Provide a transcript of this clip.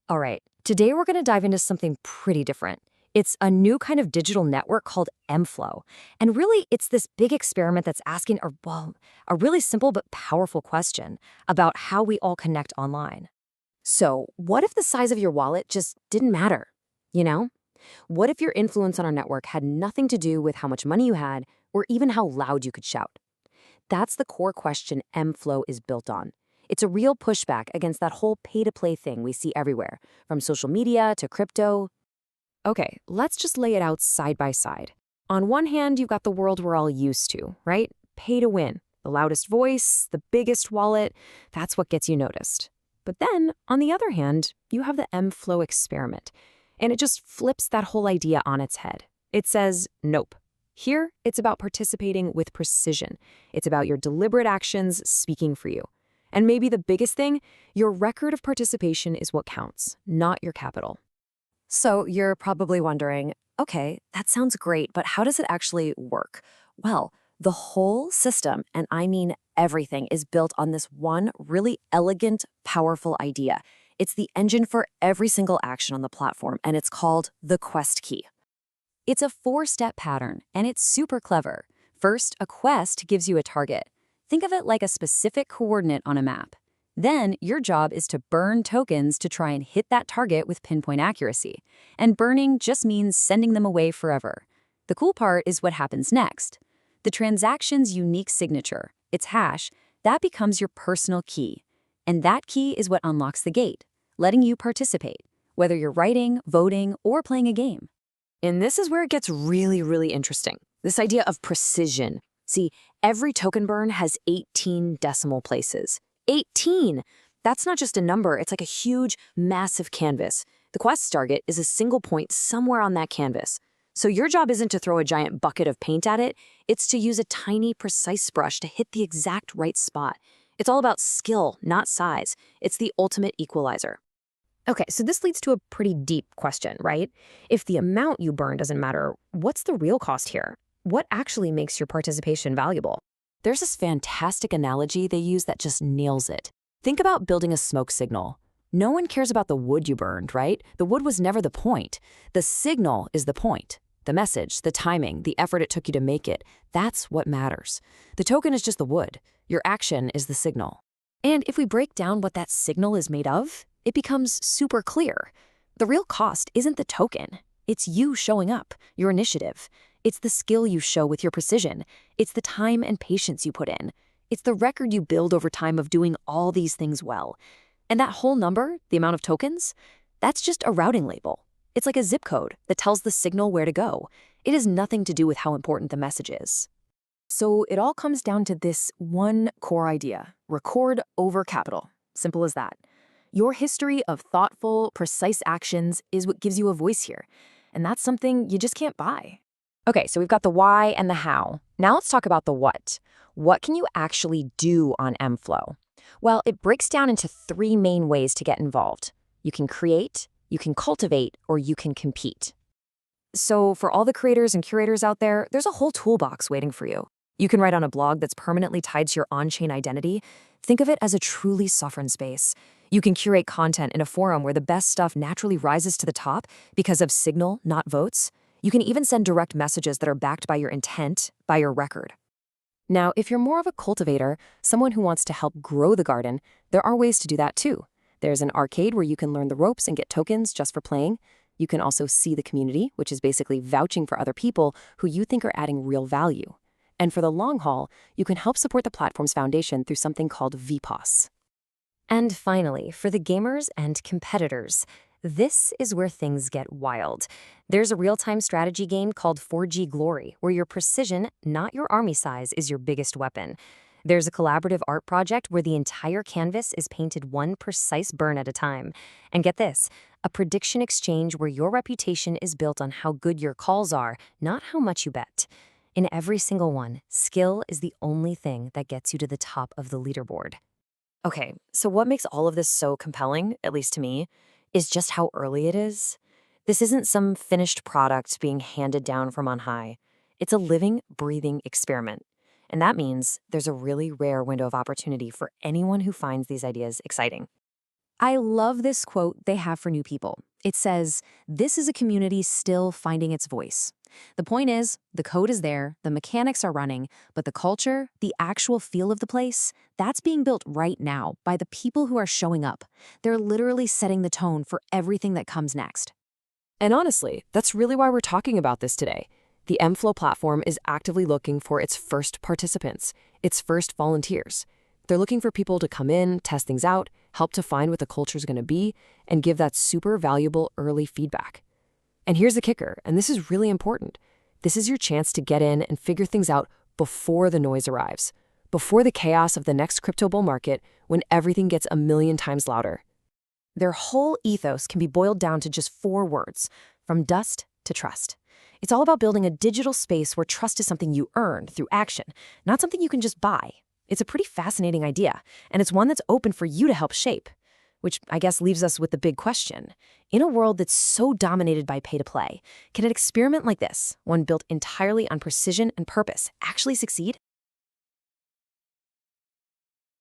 All right, today we're going to dive into something pretty different. It's a new kind of digital network called mFLO. And really, it's this big experiment that's asking a really simple but powerful question about how we all connect online. So, what if the size of your wallet just didn't matter? You know? What if your influence on our network had nothing to do with how much money you had or even how loud you could shout? That's the core question mFLO is built on. It's a real pushback against that whole pay-to-play thing we see everywhere, from social media to crypto. Okay, let's just lay it out side by side. On one hand, you've got the world we're all used to, right? Pay to win. The loudest voice, the biggest wallet, that's what gets you noticed. But then, on the other hand, you have the mFLO experiment. And it just flips that whole idea on its head. It says, nope. Here, it's about participating with precision. It's about your deliberate actions speaking for you. And maybe the biggest thing, your record of participation is what counts, not your capital. So you're probably wondering, okay, that sounds great, but how does it actually work? Well, the whole system, and I mean everything, is built on this one really elegant, powerful idea. It's the engine for every single action on the platform, and it's called the quest key. It's a four-step pattern, and it's super clever. First, a quest gives you a target. Think of it like a specific coordinate on a map. Then, your job is to burn tokens to try and hit that target with pinpoint accuracy. And burning just means sending them away forever. The cool part is what happens next. The transaction's unique signature, its hash, that becomes your personal key. And that key is what unlocks the gate, letting you participate, whether you're writing, voting, or playing a game. And this is where it gets really interesting. This idea of precision. See, every token burn has 18 decimal places. 18! That's not just a number, it's like a huge, massive canvas. The quest target is a single point somewhere on that canvas. So your job isn't to throw a giant bucket of paint at it, it's to use a tiny, precise brush to hit the exact right spot. It's all about skill, not size. It's the ultimate equalizer. Okay, so this leads to a pretty deep question, right? If the amount you burn doesn't matter, what's the real cost here? What actually makes your participation valuable? There's this fantastic analogy they use that just nails it. Think about building a smoke signal. No one cares about the wood you burned, right? The wood was never the point. The signal is the point. The message, the timing, the effort it took you to make it, that's what matters. The token is just the wood. Your action is the signal. And if we break down what that signal is made of, it becomes super clear. The real cost isn't the token. It's you showing up, your initiative. It's the skill you show with your precision. It's the time and patience you put in. It's the record you build over time of doing all these things well. And that whole number, the amount of tokens, that's just a routing label. It's like a zip code that tells the signal where to go. It has nothing to do with how important the message is. So it all comes down to this one core idea: record over capital. Simple as that. Your history of thoughtful, precise actions is what gives you a voice here. And that's something you just can't buy. Okay, so we've got the why and the how. Now let's talk about the what. What can you actually do on mFLO? Well, it breaks down into three main ways to get involved. You can create, you can cultivate, or you can compete. So for all the creators and curators out there, there's a whole toolbox waiting for you. You can write on a blog that's permanently tied to your on-chain identity. Think of it as a truly sovereign space. You can curate content in a forum where the best stuff naturally rises to the top because of signal, not votes. You can even send direct messages that are backed by your intent, by your record. Now, if you're more of a cultivator, someone who wants to help grow the garden, there are ways to do that too. There's an arcade where you can learn the ropes and get tokens just for playing. You can also see the community, which is basically vouching for other people who you think are adding real value. And for the long haul, you can help support the platform's foundation through something called VPOS. And finally, for the gamers and competitors, this is where things get wild. There's a real-time strategy game called 4G Glory, where your precision, not your army size, is your biggest weapon. There's a collaborative art project where the entire canvas is painted one precise burn at a time. And get this, a prediction exchange where your reputation is built on how good your calls are, not how much you bet. In every single one, skill is the only thing that gets you to the top of the leaderboard. Okay, so what makes all of this so compelling, at least to me, is just how early it is. This isn't some finished product being handed down from on high. It's a living, breathing experiment. And that means there's a really rare window of opportunity for anyone who finds these ideas exciting. I love this quote they have for new people. It says, "This is a community still finding its voice." The point is, the code is there, the mechanics are running, but the culture, the actual feel of the place, that's being built right now by the people who are showing up. They're literally setting the tone for everything that comes next. And honestly, that's really why we're talking about this today. The mFLO platform is actively looking for its first participants, its first volunteers. They're looking for people to come in, test things out, help to find what the culture is going to be, and give that super valuable early feedback. And here's the kicker, and this is really important. This is your chance to get in and figure things out before the noise arrives, before the chaos of the next crypto bull market, when everything gets a million times louder. Their whole ethos can be boiled down to just 4 words: from dust to trust. It's all about building a digital space where trust is something you earn through action, not something you can just buy. It's a pretty fascinating idea, and it's one that's open for you to help shape. Which I guess leaves us with the big question. In a world that's so dominated by pay-to-play, can an experiment like this, one built entirely on precision and purpose, actually succeed?